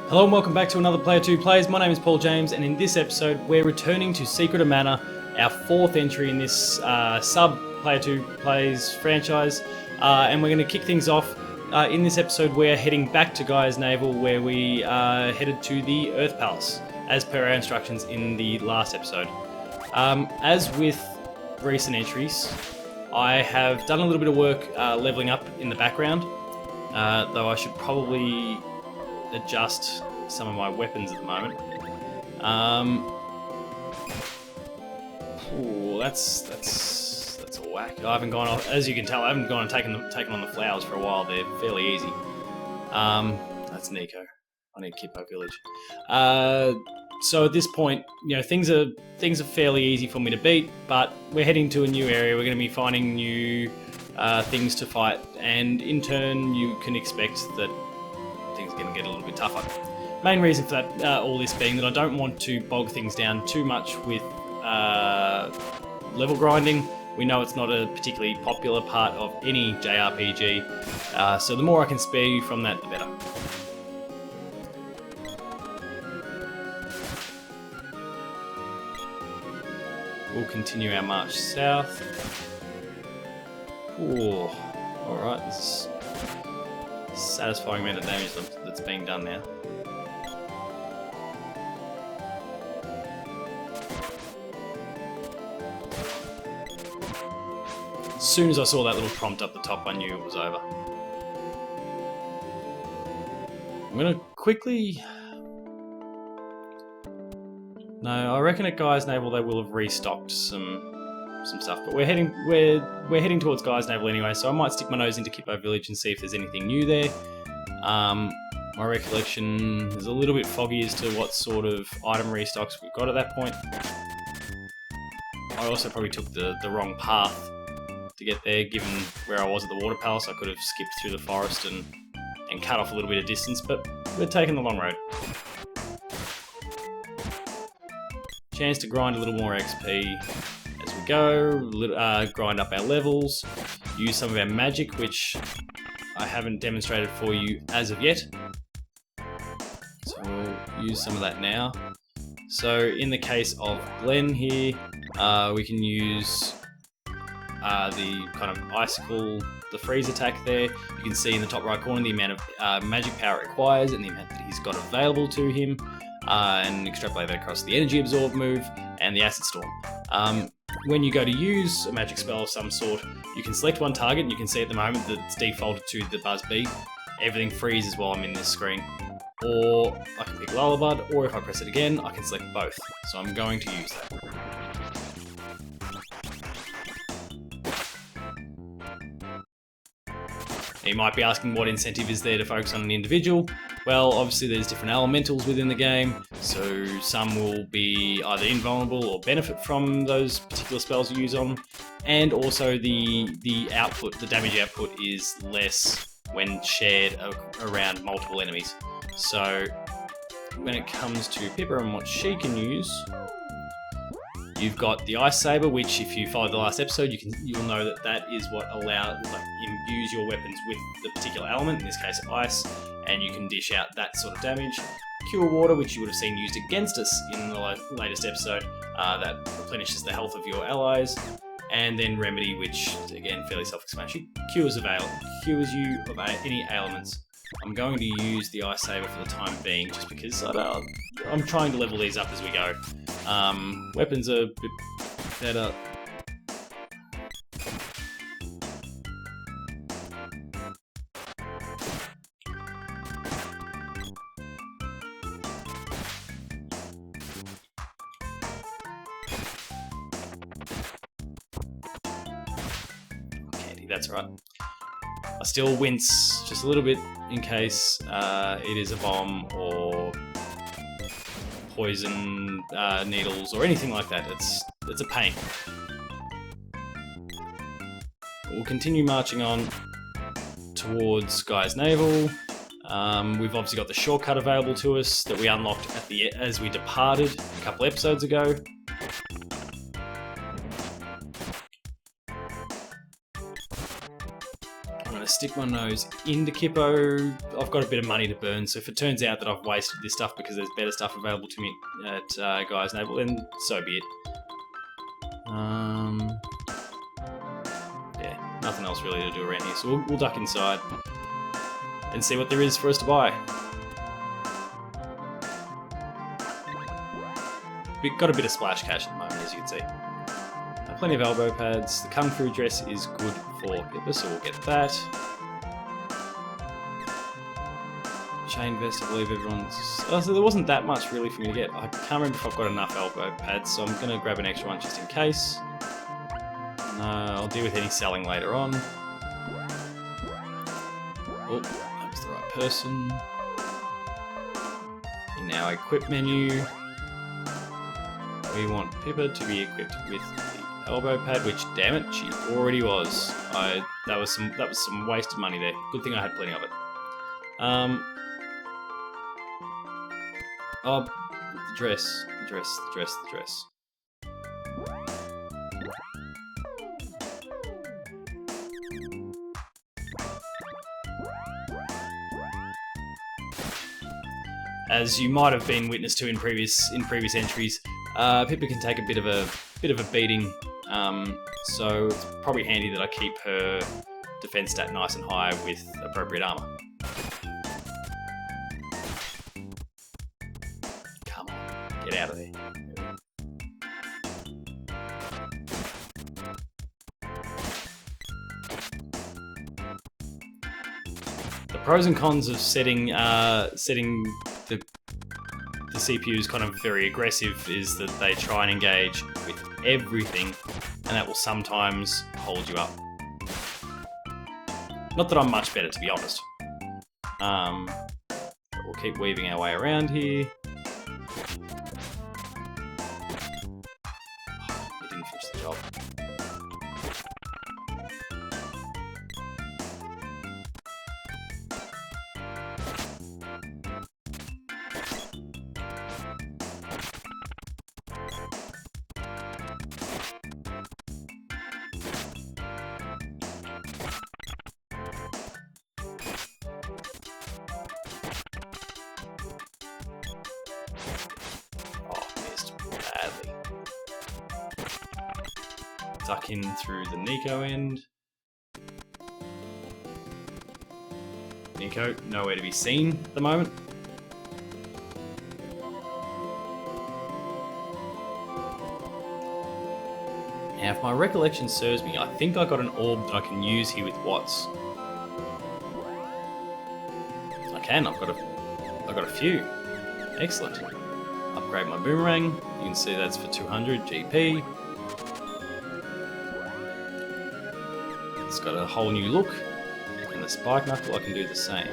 Hello and welcome back to another Player 2 Plays. My name is Paul James, and in this episode we're returning to Secret of Mana, our fourth entry in this sub-Player 2 Plays franchise, and we're going to kick things off. In this episode we're heading back to Gaia's Navel, where we headed to the Earth Palace, as per our instructions in the last episode. As with recent entries, I have done a little bit of work leveling up in the background, though I should probably adjust some of my weapons at the moment. That's a whack. I haven't gone off, as you can tell. I haven't gone and taken on the flowers for a while. They're fairly easy. That's Nico. I need to keep our village. So at this point, you know, things are fairly easy for me to beat. But we're heading to a new area. We're going to be finding new things to fight, and in turn, you can expect that things are going to get a little bit tougher. Main reason for that, all this being that I don't want to bog things down too much with level grinding. We know it's not a particularly popular part of any JRPG, so the more I can spare you from that, the better. We'll continue our march south. Ooh, alright, this is satisfying amount of damage that's being done now. As soon as I saw that little prompt up the top, I knew it was over. I'm gonna quickly... No, I reckon at Gaia's Navel they will have restocked some stuff, but we're heading towards Gaia's Navel anyway, so I might stick my nose into Kippo Village and see if there's anything new there. My recollection is a little bit foggy as to what sort of item restocks we've got at that point. I also probably took the wrong path to get there, given where I was at the Water Palace. I could have skipped through the forest and cut off a little bit of distance, but we're taking the long road. Chance to grind a little more XP as we go, grind up our levels, use some of our magic, which I haven't demonstrated for you as of yet. So we'll use some of that now. So in the case of Glenn here, we can use the kind of icicle, the freeze attack there. You can see in the top right corner the amount of magic power it requires and the amount that he's got available to him, and extrapolate that across the energy absorb move and the acid storm. When you go to use a magic spell of some sort, you can select one target, and you can see at the moment that it's defaulted to the Buzz B. Everything freezes while I'm in this screen. Or I can pick Lullabud, or if I press it again, I can select both. So I'm going to use that. You might be asking what incentive is there to focus on an individual. Well, obviously there's different elementals within the game, so some will be either invulnerable or benefit from those particular spells you use on, and also the output, the damage output is less when shared around multiple enemies. So when it comes to Pippa and what she can use, you've got the Ice Saber, which if you followed the last episode, you'll know that is what allows, imbue your weapons with the particular element, in this case ice, and you can dish out that sort of damage. Cure Water, which you would have seen used against us in the latest episode, that replenishes the health of your allies. And then Remedy, which again fairly self-explanatory, cures you of any ailments. I'm going to use the Ice Saber for the time being, just because I'm trying to level these up as we go. Weapons are a bit better. Candy, that's right. I still wince just a little bit in case it is a bomb or poison needles or anything like that. It's a pain. We'll continue marching on towards Gaia's Navel. We've obviously got the shortcut available to us that we unlocked as we departed a couple episodes ago. going to stick my nose into Kippo. I've got a bit of money to burn, so if it turns out that I've wasted this stuff because there's better stuff available to me at Gaia's Navel, then so be it. Yeah, nothing else really to do around here, so we'll duck inside and see what there is for us to buy. We've got a bit of splash cash at the moment, as you can see. Plenty of elbow pads. The Kung Fu dress is good for Pippa, so we'll get that. Chain vest, I believe everyone's... Oh, so there wasn't that much really for me to get. I can't remember if I've got enough elbow pads, so I'm going to grab an extra one just in case. I'll deal with any selling later on. Oh, that was the right person. In our equip menu, we want Pippa to be equipped with the elbow pad, which, damn it, she already was. That was some wasted money there. Good thing I had plenty of it. Oh, the dress. As you might have been witness to in previous entries, Pippa can take a bit of a beating, so it's probably handy that I keep her defense stat nice and high with appropriate armor. Come on, get out of there. The pros and cons of setting the CPU's kind of very aggressive is that they try and engage with everything, and that will sometimes hold you up. Not that I'm much better, to be honest. But we'll keep weaving our way around here. We didn't finish the job. Duck in through the Nico end. Nico, nowhere to be seen at the moment. Now, if my recollection serves me, I think I got an orb that I can use here with Watts. I can. I've got a few. Excellent. Upgrade my boomerang. You can see that's for 200 GP. It's got a whole new look, and the spike knuckle I can do the same.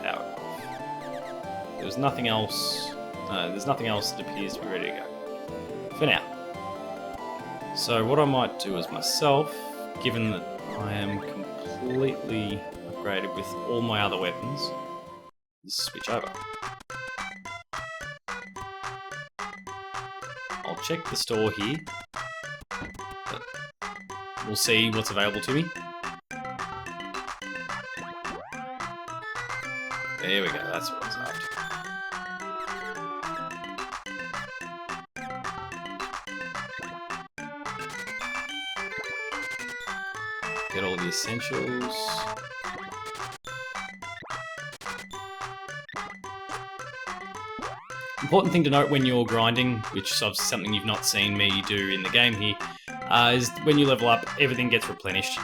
Power off. There's nothing else. No, there's nothing else that appears to be ready to go for now. So what I might do is myself, given that I am completely upgraded with all my other weapons, is switch over. I'll check the store here. We'll see what's available to me. There we go, that's what I was after. Get all the essentials. Important thing to note when you're grinding, which is something you've not seen me do in the game here, is when you level up, everything gets replenished.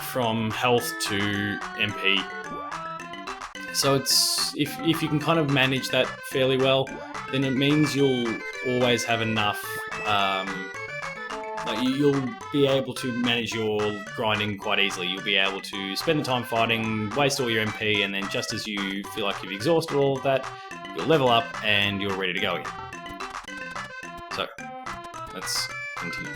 From health to MP. So it's if you can kind of manage that fairly well, then it means you'll always have enough. You'll be able to manage your grinding quite easily. You'll be able to spend the time fighting, waste all your MP, and then just as you feel like you've exhausted all of that, you'll level up and you're ready to go again. So, let's continue.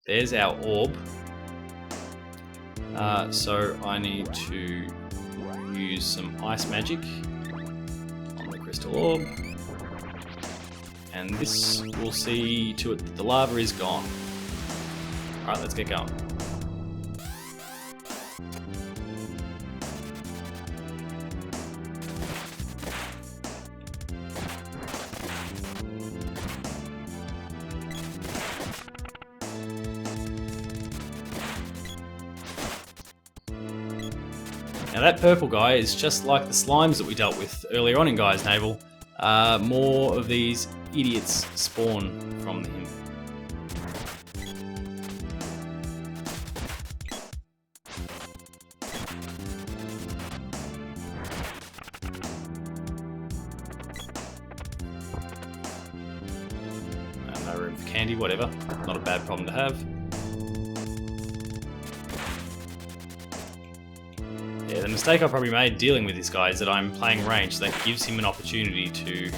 There's our orb. So I need to use some ice magic on the crystal orb. and this will see to it that the lava is gone. Alright, let's get going. Now that purple guy is just like the slimes that we dealt with earlier on in Gaia's Navel. More of these idiots spawn from him. No room for candy, whatever. Not a bad problem to have. Yeah, the mistake I probably made dealing with this guy is that I'm playing range, so that gives him an opportunity to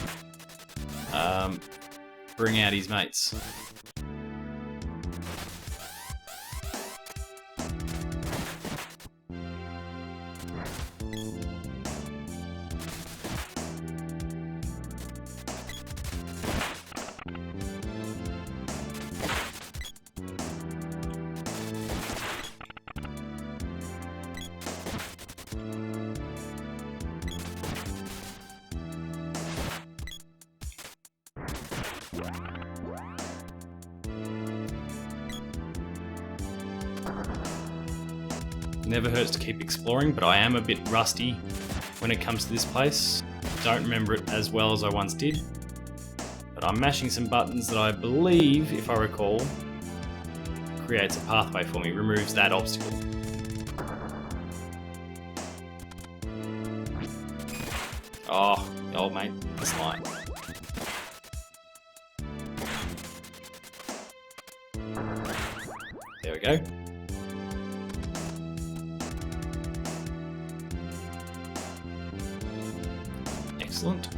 bring out his mates. Never hurts to keep exploring, but I am a bit rusty when it comes to this place. Don't remember it as well as I once did. But I'm mashing some buttons that I believe, if I recall, creates a pathway for me, removes that obstacle. Oh, old mate, that's fine. There we go. Excellent.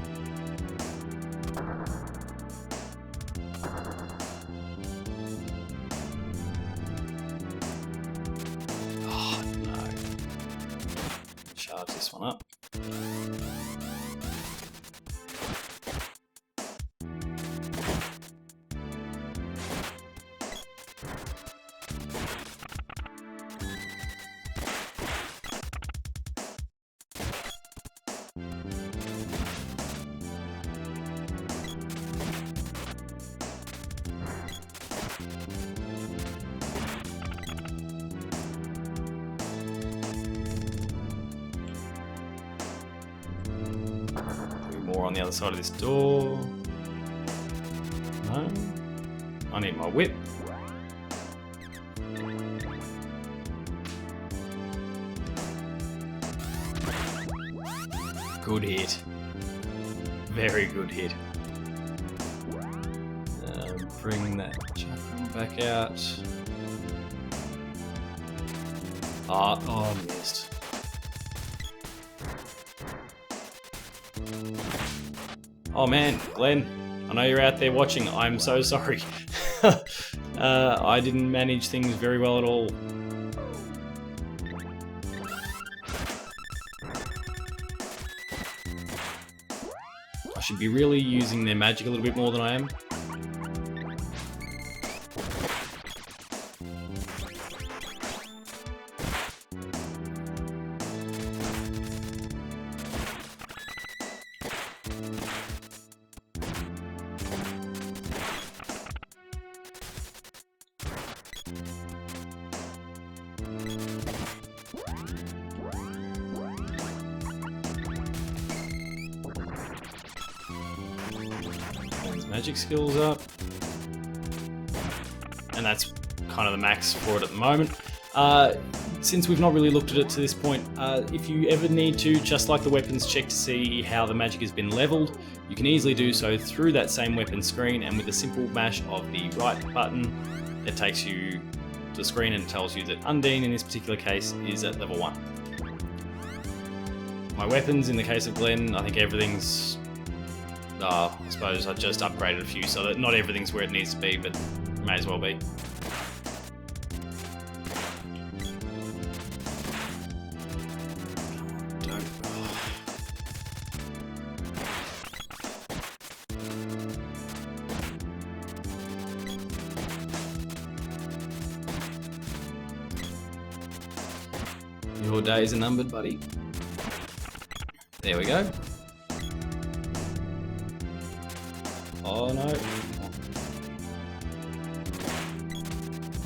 Oh no. Charge this one up. More on the other side of this door. No. I need my whip. Good hit. Very good hit. Bring that chakra back out. Oh, missed. Oh man, Glenn, I know you're out there watching. I'm so sorry. I didn't manage things very well at all. I should be really using their magic a little bit more than I am. Magic skills up, and that's kind of the max for it at the moment. Since we've not really looked at it to this point, if you ever need to, just like the weapons, check to see how the magic has been leveled, you can easily do so through that same weapon screen, and with a simple mash of the right button, it takes you to the screen and tells you that Undine in this particular case is at level 1. My weapons, in the case of Glenn, I think everything's I suppose I just upgraded a few so that not everything's where it needs to be, but may as well be. Your days are numbered, buddy. There we go. Oh no.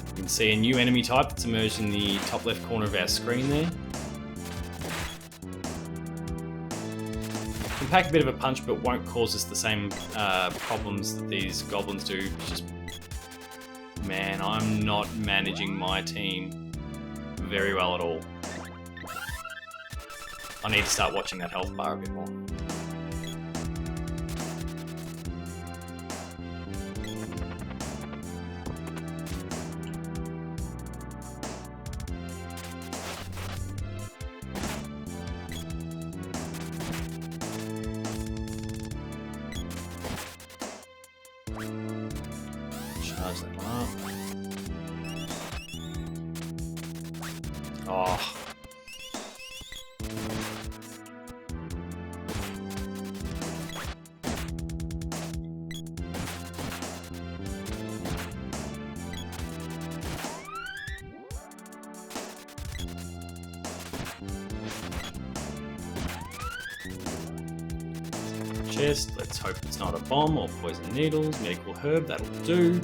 You can see a new enemy type that's emerged in the top left corner of our screen there. Can pack a bit of a punch, but won't cause us the same problems that these goblins do. It's just, man, I'm not managing my team very well at all. I need to start watching that health bar a bit more. Charge that one up. Oh. Chest. Let's hope it's not a bomb or poison needles. Medical herb, that'll do.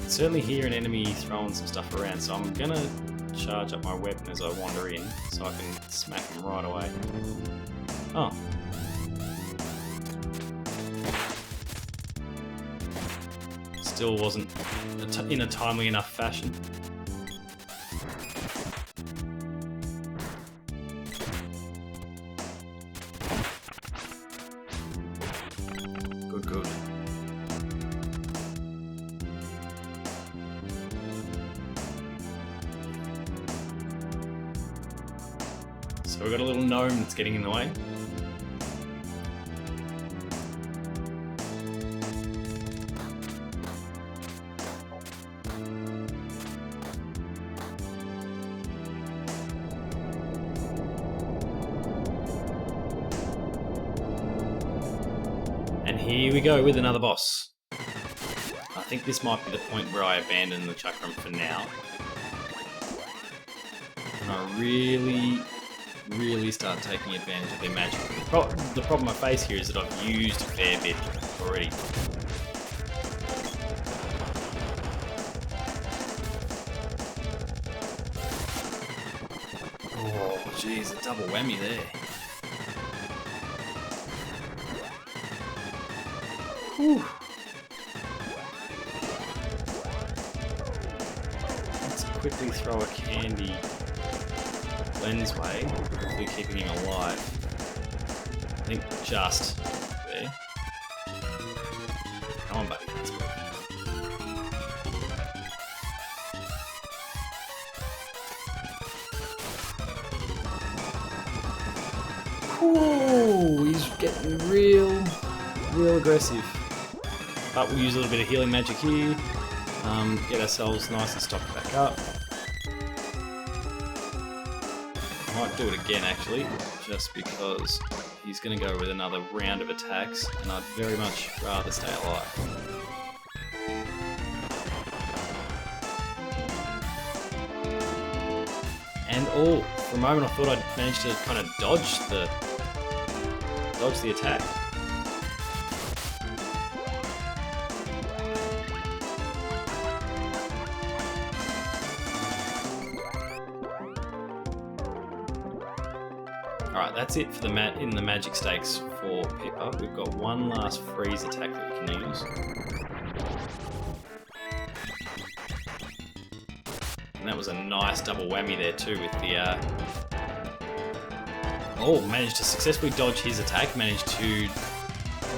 Certainly hear an enemy throwing some stuff around, so I'm gonna charge up my weapon as I wander in so I can smack him right away. Oh. Still wasn't in a timely enough fashion. Good. So we've got a little gnome that's getting in the way. And here we go with another boss. I think this might be the point where I abandon the chakram for now. And I really start taking advantage of their magic. The problem I face here is that I've used a fair bit already. Oh, jeez, a double whammy there. Whew. Let's quickly throw a candy lens way, hopefully keeping him alive. I think just there. Come on, buddy. Ooh, he's getting real aggressive. But we'll use a little bit of healing magic here. Get ourselves nice and stocked back up. Might do it again actually, just because he's going to go with another round of attacks, and I'd very much rather stay alive. And for a moment I thought I'd managed to kind of dodge the attack. Alright, that's it for the in the magic stakes for Pippa. We've got one last freeze attack that we can use. And that was a nice double whammy there too with the... Oh, managed to successfully dodge his attack, managed to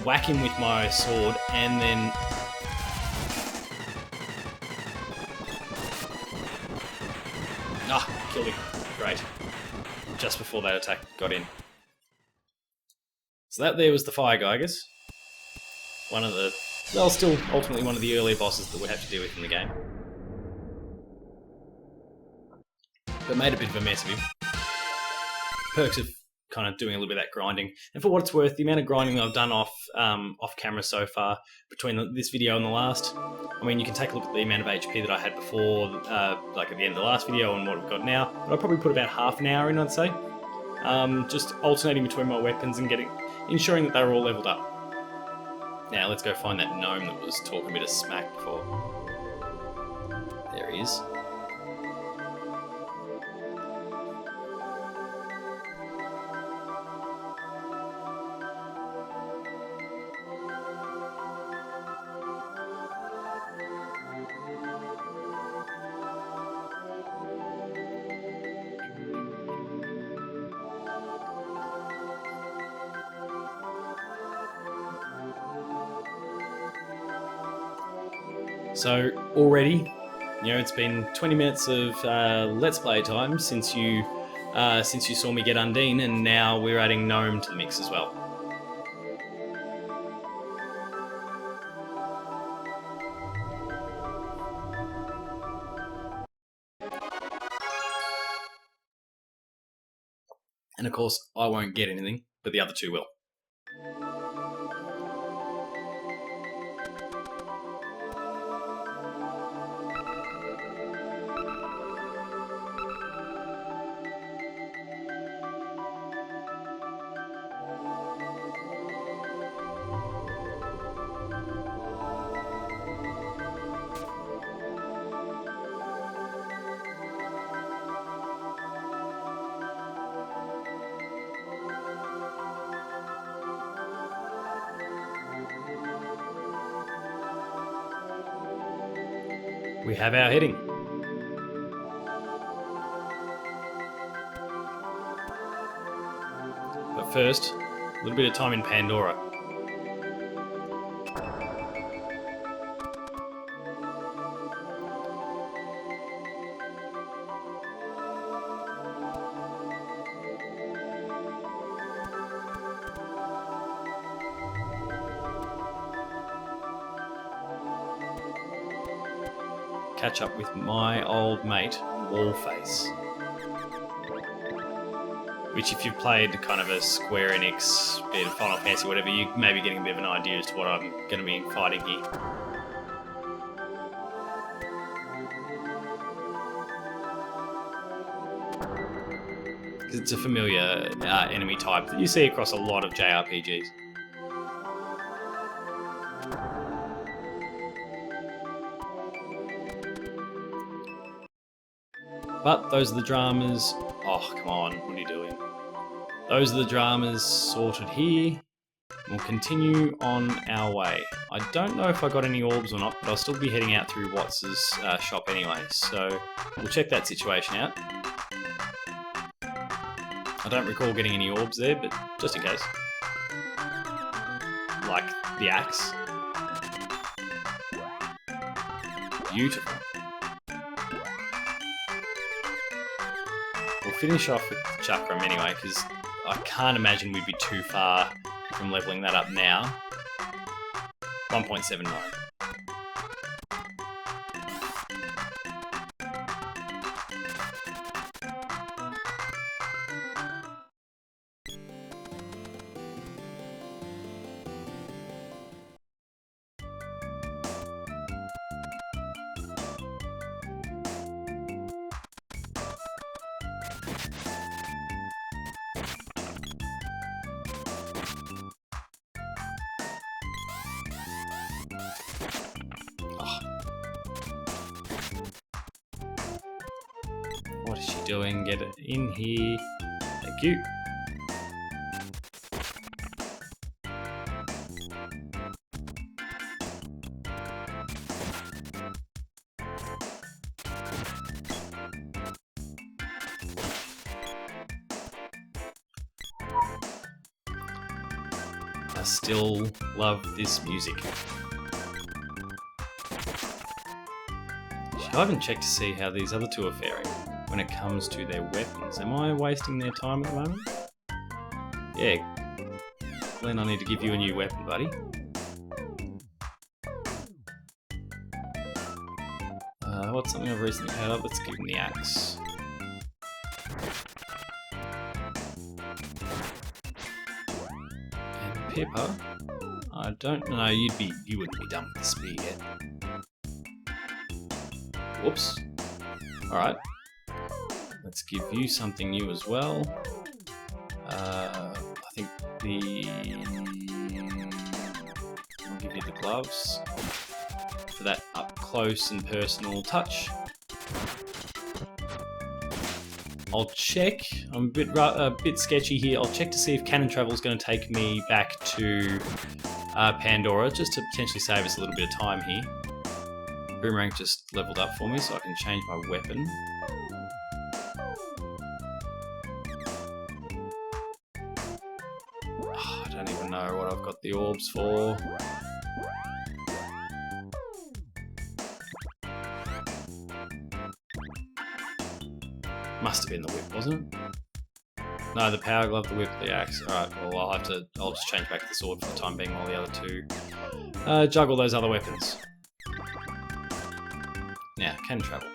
whack him with my sword, and then... Ah, killed him. Great. Just before that attack got in. So that there was the fire guy, I guess. One of the... Well, still ultimately one of the earlier bosses that we have to deal with in the game. But made a bit of a mess of him. perks of kind of doing a little bit of that grinding. And for what it's worth, the amount of grinding I've done off camera so far between this video and the last, I mean, you can take a look at the amount of HP that I had before, like at the end of the last video, and what we've got now. But I'll probably put about half an hour in, I'd say, just alternating between my weapons and ensuring that they're all leveled up. Now let's go find that gnome that was talking a bit of smack before. There he is. So already, it's been 20 minutes of Let's Play time since you saw me get Undine, and now we're adding Gnome to the mix as well. And of course, I won't get anything, but the other two will. We have our heading. But first, a little bit of time in Pandora. Catch up with my old mate, Wallface. Which, if you've played kind of a Square-Enix bit of Final Fantasy, whatever, you may be getting a bit of an idea as to what I'm going to be fighting here. Because it's a familiar enemy type that you see across a lot of JRPGs. But those are the dramas. Oh, come on, what are you doing? Those are the dramas sorted here. We'll continue on our way. I don't know if I got any orbs or not, but I'll still be heading out through Watts' shop anyway, so we'll check that situation out. I don't recall getting any orbs there, but just in case. Like the axe. Beautiful. We'll finish off with Chakram anyway, because I can't imagine we'd be too far from leveling that up now. 1.79. What is she doing? Get it in here. Thank you. I still love this music. I haven't checked to see how these other two are faring when it comes to their weapons. Am I wasting their time at the moment? Yeah. Glenn, I need to give you a new weapon, buddy. What's something I've recently heard of? Let's give him the axe. Pippa. I don't know. You wouldn't be done with the spear yet. Whoops. All right. Let's give you something new as well. I think I'll give you the gloves for that up close and personal touch. I'll check. I'm a bit sketchy here. I'll check to see if cannon travel is going to take me back to Pandora, just to potentially save us a little bit of time here. Boomerang just leveled up for me, so I can change my weapon. Oh, I don't even know what I've got the orbs for. Must have been the whip, wasn't it? No, the power glove, the whip, the axe. Alright, well I'll just change back to the sword for the time being while the other two juggle those other weapons. Now, can travel.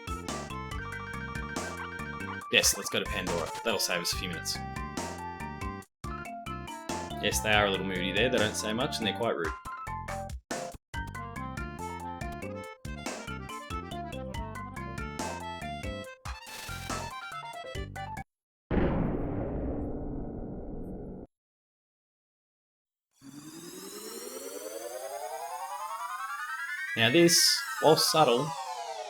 Yes, let's go to Pandora. That'll save us a few minutes. Yes, they are a little moody there. They don't say much and they're quite rude. Now this, while subtle,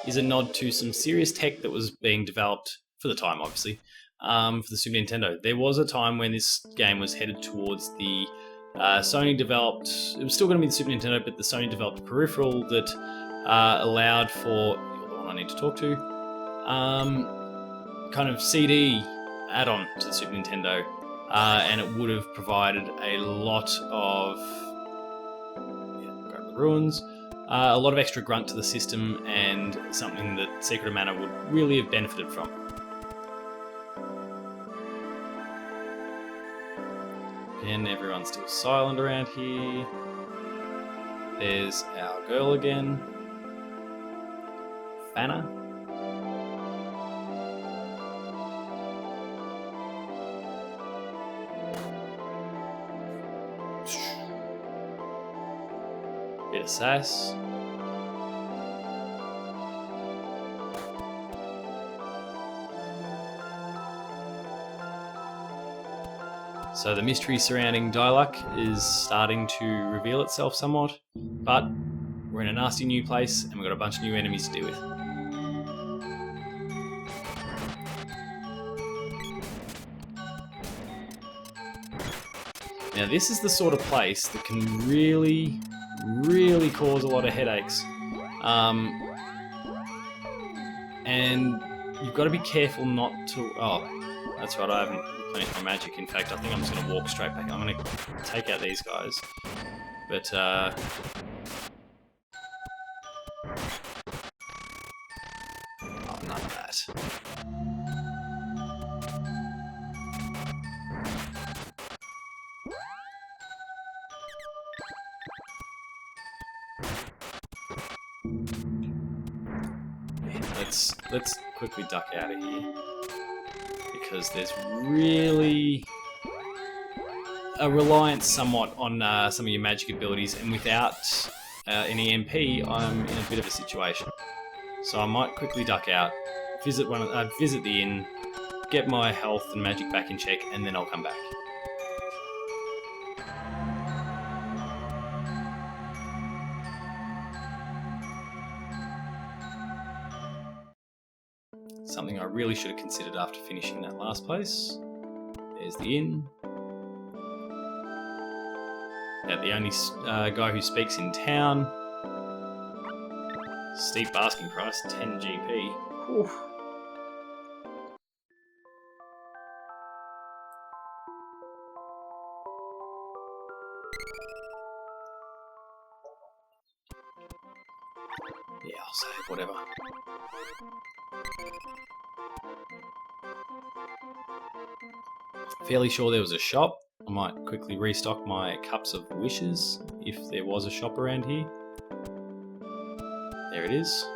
is a nod to some serious tech that was being developed, for the time obviously, for the Super Nintendo. There was a time when this game was headed towards the Sony developed, it was still going to be the Super Nintendo, but the Sony developed peripheral that allowed for, you're the one I need to talk to, kind of CD add-on to the Super Nintendo, and it would have provided a lot of, grab the ruins, a lot of extra grunt to the system and something that Secret of Mana would really have benefited from. Again, everyone's still silent around here. There's our girl again. Fanna. Bit of sass. So the mystery surrounding Dyluck is starting to reveal itself somewhat, but we're in a nasty new place and we've got a bunch of new enemies to deal with. Now this is the sort of place that can really, really cause a lot of headaches. And you've got to be careful not to... Oh, that's right, I haven't replenished my magic. In fact, I think I'm just going to walk straight back. I'm going to take out these guys. But, oh, none of that. Let's quickly duck out of here, because there's really a reliance somewhat on some of your magic abilities, and without an EMP, I'm in a bit of a situation. So I might quickly duck out, visit the inn, get my health and magic back in check, and then I'll come back. Something I really should have considered after finishing that last place. There's the inn. Yeah, the only guy who speaks in town. Steep asking price, 10 GP. Whew. Yeah, I'll save, whatever. Fairly sure there was a shop. I might quickly restock my cups of wishes if there was a shop around here. There it is.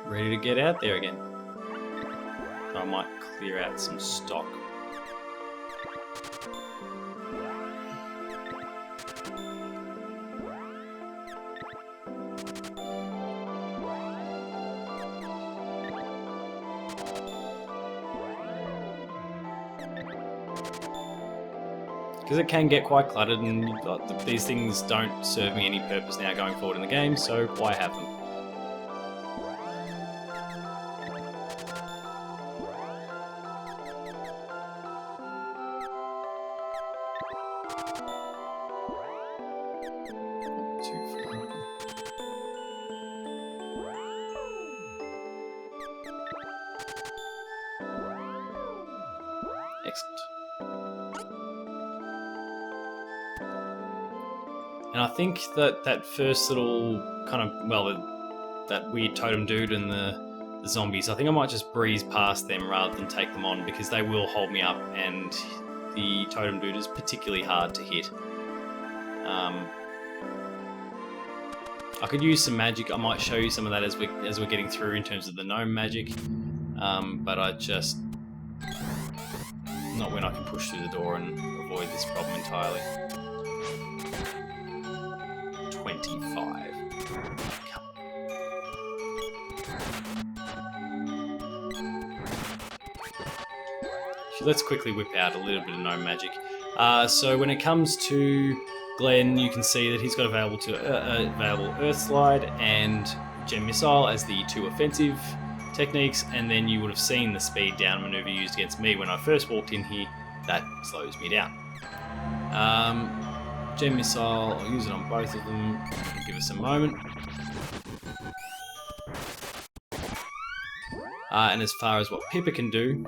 ready to get out there again. I might clear out some stock. Because it can get quite cluttered, and these things don't serve me any purpose now going forward in the game, so why have them? Excellent. And I think that first little kind of, well, that weird totem dude and the zombies, I think I might just breeze past them rather than take them on, because they will hold me up, and the totem dude is particularly hard to hit. I could use some magic. I might show you some of that as we're getting through in terms of the gnome magic, but I just not when I can push through the door and avoid this problem entirely. 25. Let's quickly whip out a little bit of gnome magic. So when it comes to Glenn, you can see that he's got available Earth Slide and Gem Missile as the two offensive techniques, and then you would have seen the speed down maneuver used against me when I first walked in here. That slows me down. Gem Missile, I'll use it on both of them. Give us a moment. And as far as what Pippa can do,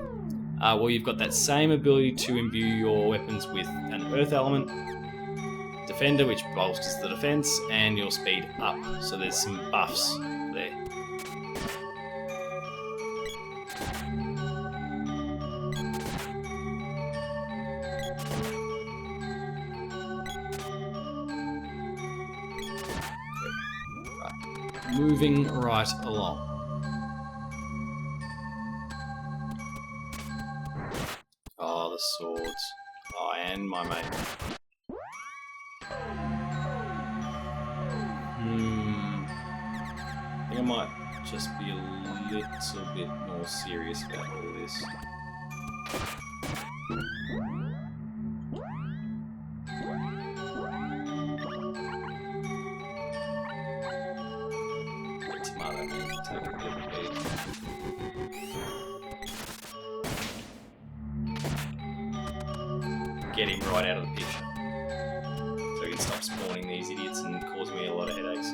well, you've got that same ability to imbue your weapons with an Earth element, Defender, which bolsters the defense, and your speed up. So there's some buffs there. Right. Moving right along. Oh, the swords. Oh, and my mate. I think I might just be a little bit more serious about all this. Tomato man, take a bit of a beat. Get him right out of the picture, so he can stop spawning these idiots and causing me a lot of headaches.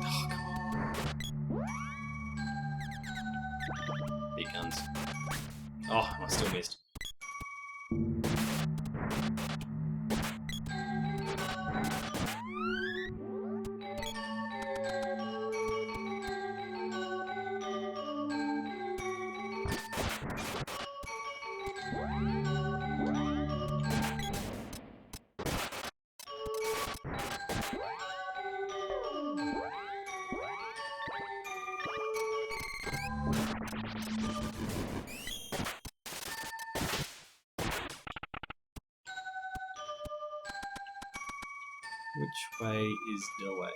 Oh, come on. Big guns. Oh, I still missed. Which way is the way?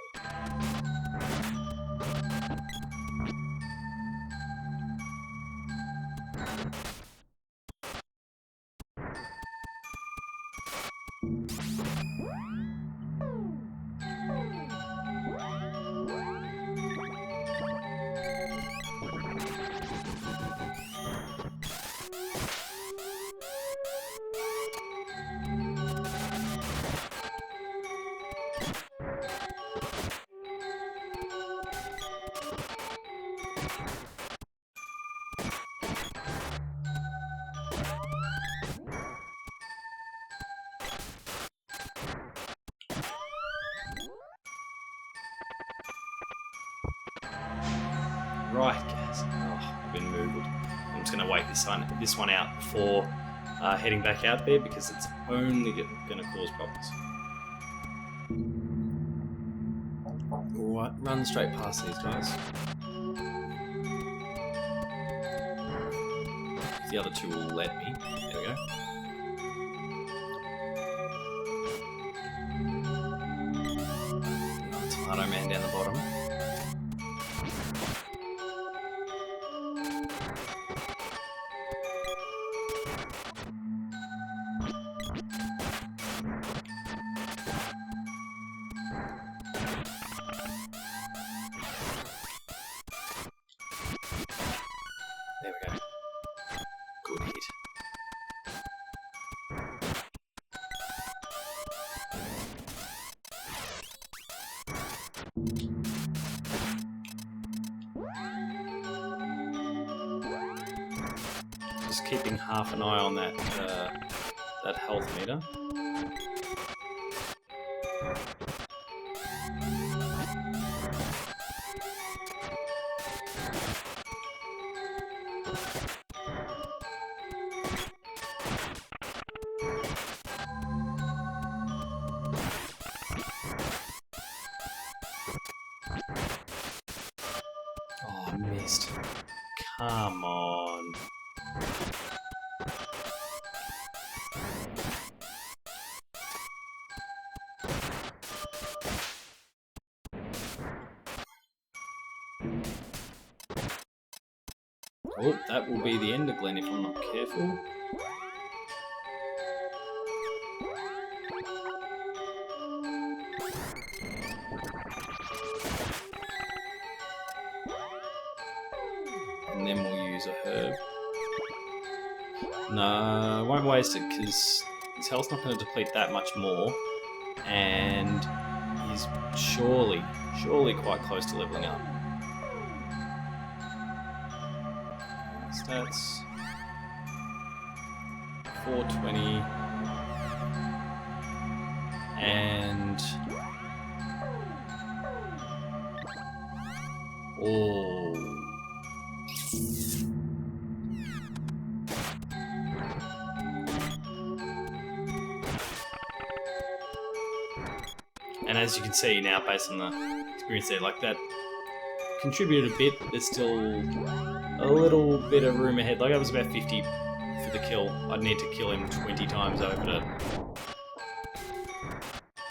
right, guys. Oh, I've been moogled. I'm just going to wait this one out before heading back out there because it's only going to cause problems. Alright, run straight past these guys. If the other two will let me. There we go. Tomato man down the bottom. There we go. Good hit. Just keeping half an eye on that that health meter. Oh, I missed. Come on. Oh, that will be the end of Glen if I'm not careful. And then we'll use a herb. No, I won't waste it because his health's not going to deplete that much more. And he's surely quite close to leveling up. Stats 420 and oh, and as you can see now, based on the experience there, like that contributed a bit. There's still a little bit of room ahead. Like that was about 50 for the kill. I'd need to kill him 20 times over to...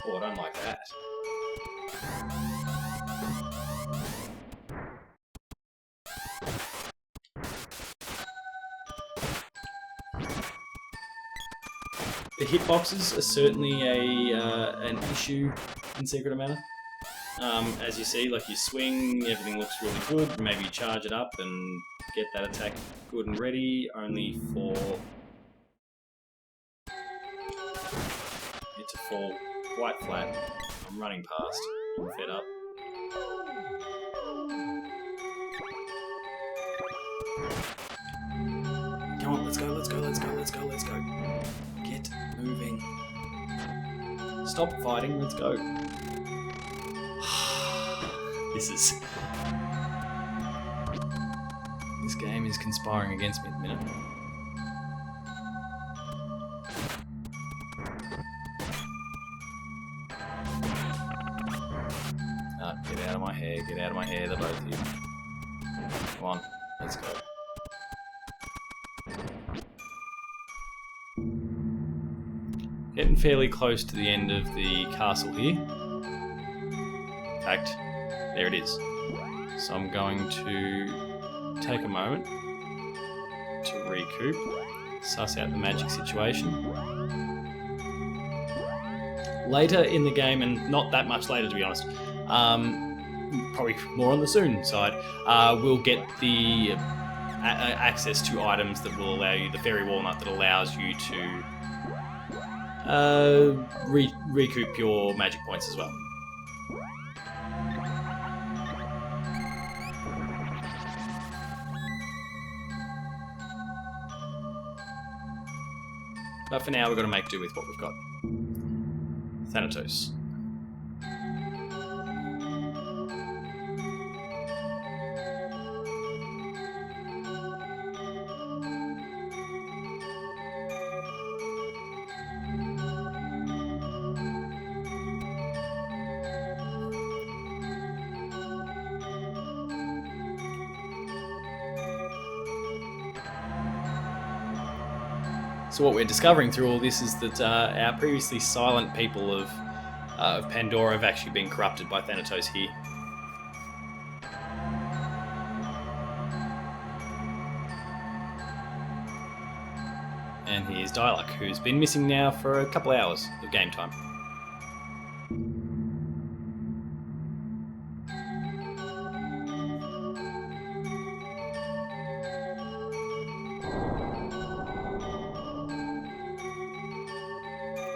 Oh, I don't like that. The hitboxes are certainly an issue in Secret of Mana. As you see, like you swing, everything looks really good. Maybe you charge it up and get that attack good and ready, only for it to fall quite flat. I'm running past. I'm fed up. Come on, let's go, let's go, let's go, let's go, let's go. Get moving. Stop fighting, let's go. This game is conspiring against me at the minute. Get out of my hair, get out of my hair, the both of you. Come on, let's go. Getting fairly close to the end of the castle here. In fact, there it is. So I'm going to take a moment to recoup, suss out the magic situation. Later in the game, and not that much later to be honest, probably more on the soon side, we'll get the access to items that will allow you, the fairy walnut that allows you to recoup your magic points as well. But for now, we've got to make do with what we've got. Thanatos. So what we're discovering through all this is that our previously silent people of Pandora have actually been corrupted by Thanatos here. And here's Dyluck, who's been missing now for a couple of hours of game time.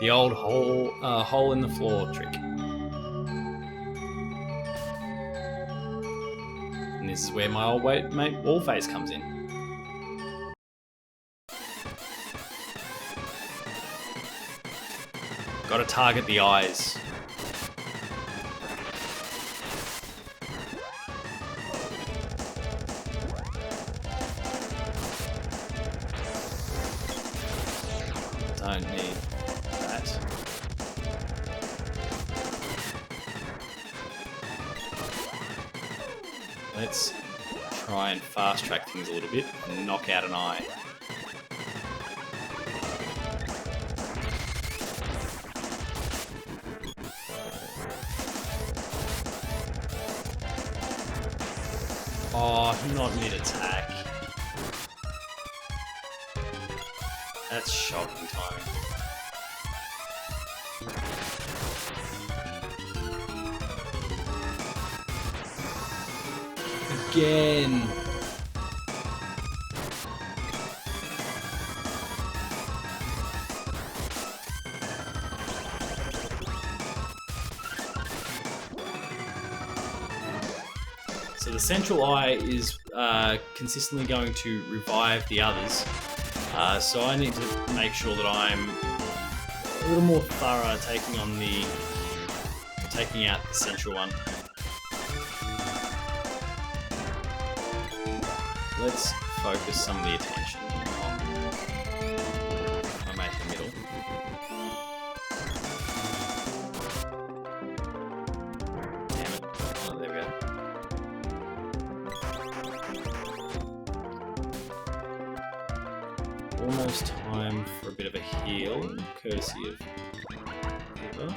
The old hole in the floor trick. And this is where my old mate Wallface comes in. Gotta target the eyes. Don't need that. Let's try and fast track things a little bit and knock out an eye. Oh, not mid-attack. That's shocking timing. Again. So the central eye is consistently going to revive the others. So I need to make sure that I'm a little more thorough taking out the central one. Let's focus some of the attention on my mate in the middle. Damn it. Oh, there we go. Almost time for a bit of a heal, courtesy of Eva.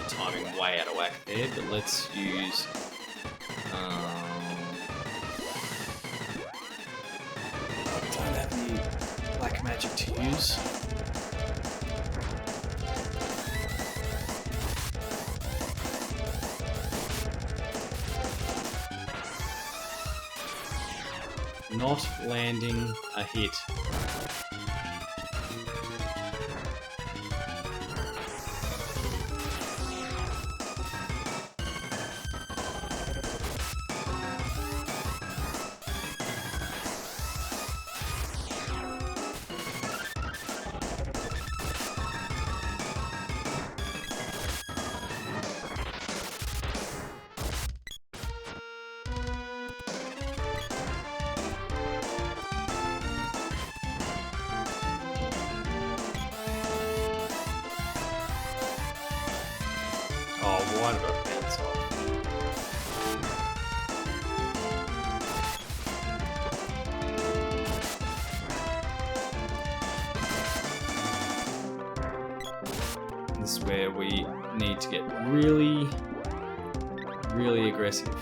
Timing way out of whack there, but let's use don't have any black magic to use. Not landing a hit. Oh, why did I bounce off? This is where we need to get really, really aggressive.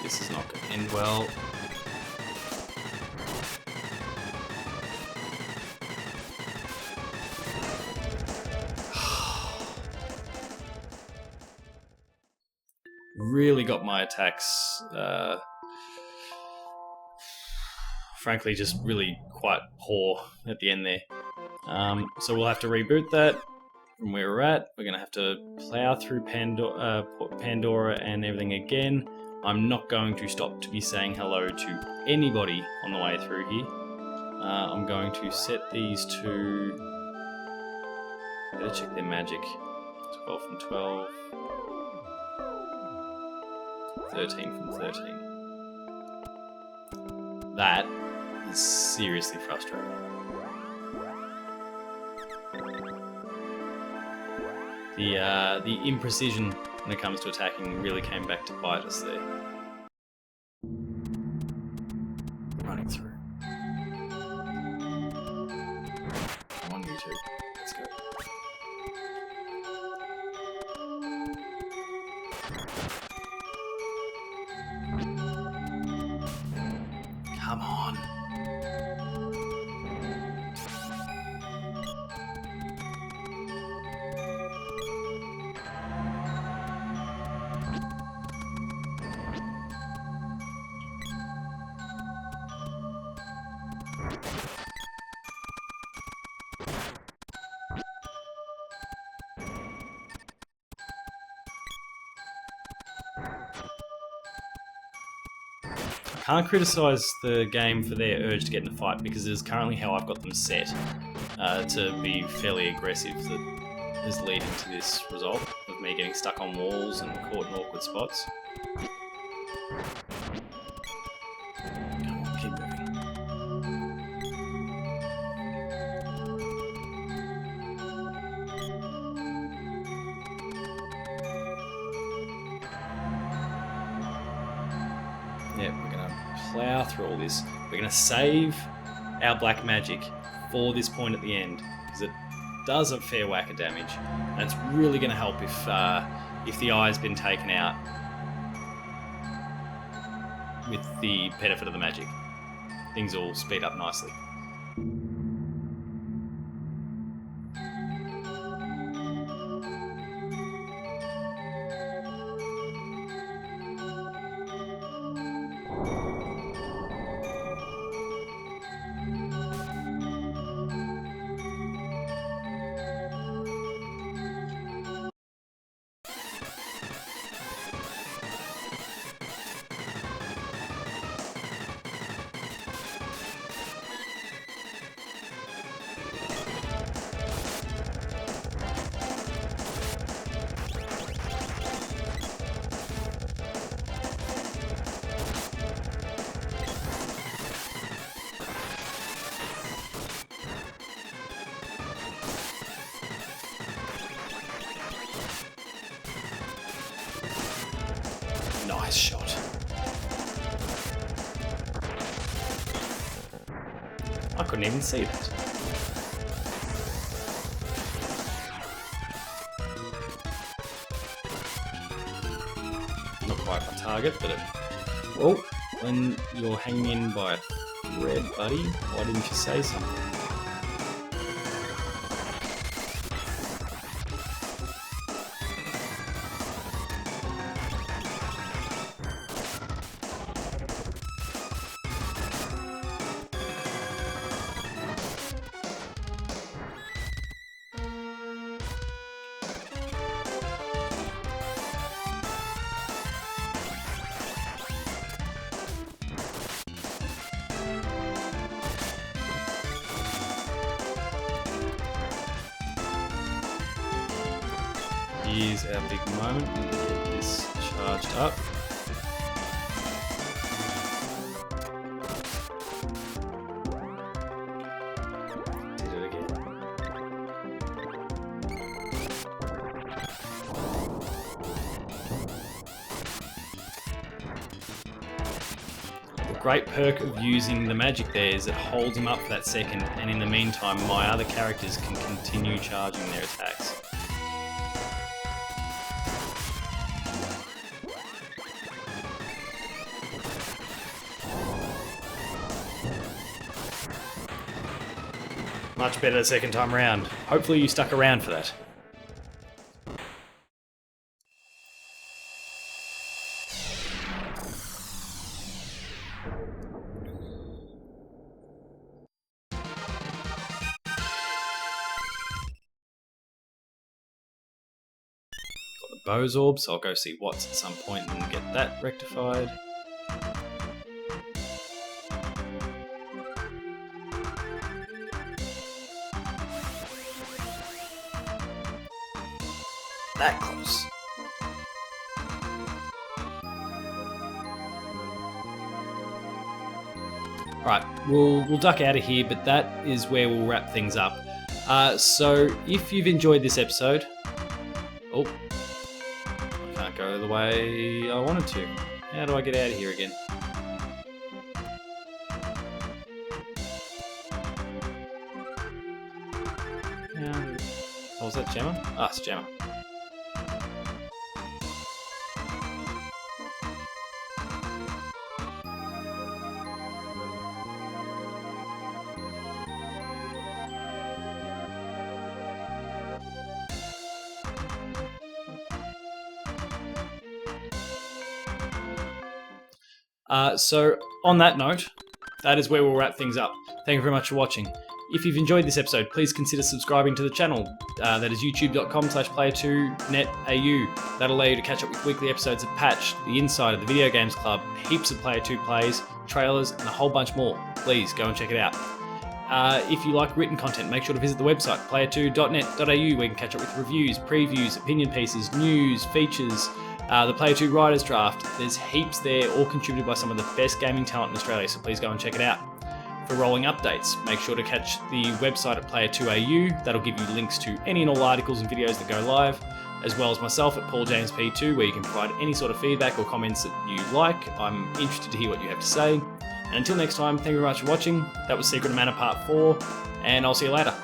This is not going to end well. really got my attacks, frankly, just really quite poor at the end there. So we'll have to reboot that from where we're at. We're going to have to plow through Pandora and everything again. I'm not going to stop to be saying hello to anybody on the way through here. I'm going to set these to... Better check their magic. 12 from 12. 13 from 13. That is seriously frustrating. The imprecision when it comes to attacking really came back to bite us there. Running through. Come on, you two. Let's go. Come on. Can't criticise the game for their urge to get in a fight because it is currently how I've got them set to be fairly aggressive that is leading to this result of me getting stuck on walls and caught in awkward spots. Come on, keep moving. Yeah, we're going to plow through all this. We're going to save our black magic for this point at the end because it does a fair whack of damage, and it's really going to help if the eye's been taken out with the benefit of the magic. Things will speed up nicely. Nice shot. I couldn't even see that. Not quite my target, but it... Well, when you're hanging in by a thread, buddy, why didn't you say something? Here's our big moment. We get this charged up. Did it again. The great perk of using the magic there is it holds him up for that second, and in the meantime my other characters can continue charging their attacks. Much better the second time around. Hopefully you stuck around for that. Bose Orb, so I'll go see Watts at some point and get that rectified. That close. Alright, we'll duck out of here, but that is where we'll wrap things up. So, if you've enjoyed this episode... Oh, I can't go the way I wanted to. How do I get out of here again? Oh, was that Gemma? Ah, it's Gemma. So, on that note, that is where we'll wrap things up. Thank you very much for watching. If you've enjoyed this episode, please consider subscribing to the channel. That is youtube.com/player2netau. That'll allow you to catch up with weekly episodes of Patch, The Insider, the Video Games Club, heaps of Player 2 plays, trailers, and a whole bunch more. Please go and check it out. If you like written content, make sure to visit the website, player2.net.au, where you can catch up with reviews, previews, opinion pieces, news, features, the Player 2 Writers Draft. There's heaps there, all contributed by some of the best gaming talent in Australia, so please go and check it out. For rolling updates, make sure to catch the website at player2au. That'll give you links to any and all articles and videos that go live, as well as myself at PaulJamesP2, where you can provide any sort of feedback or comments that you like. I'm interested to hear what you have to say. And until next time, thank you very much for watching. That was Secret of Mana Part 4, and I'll see you later.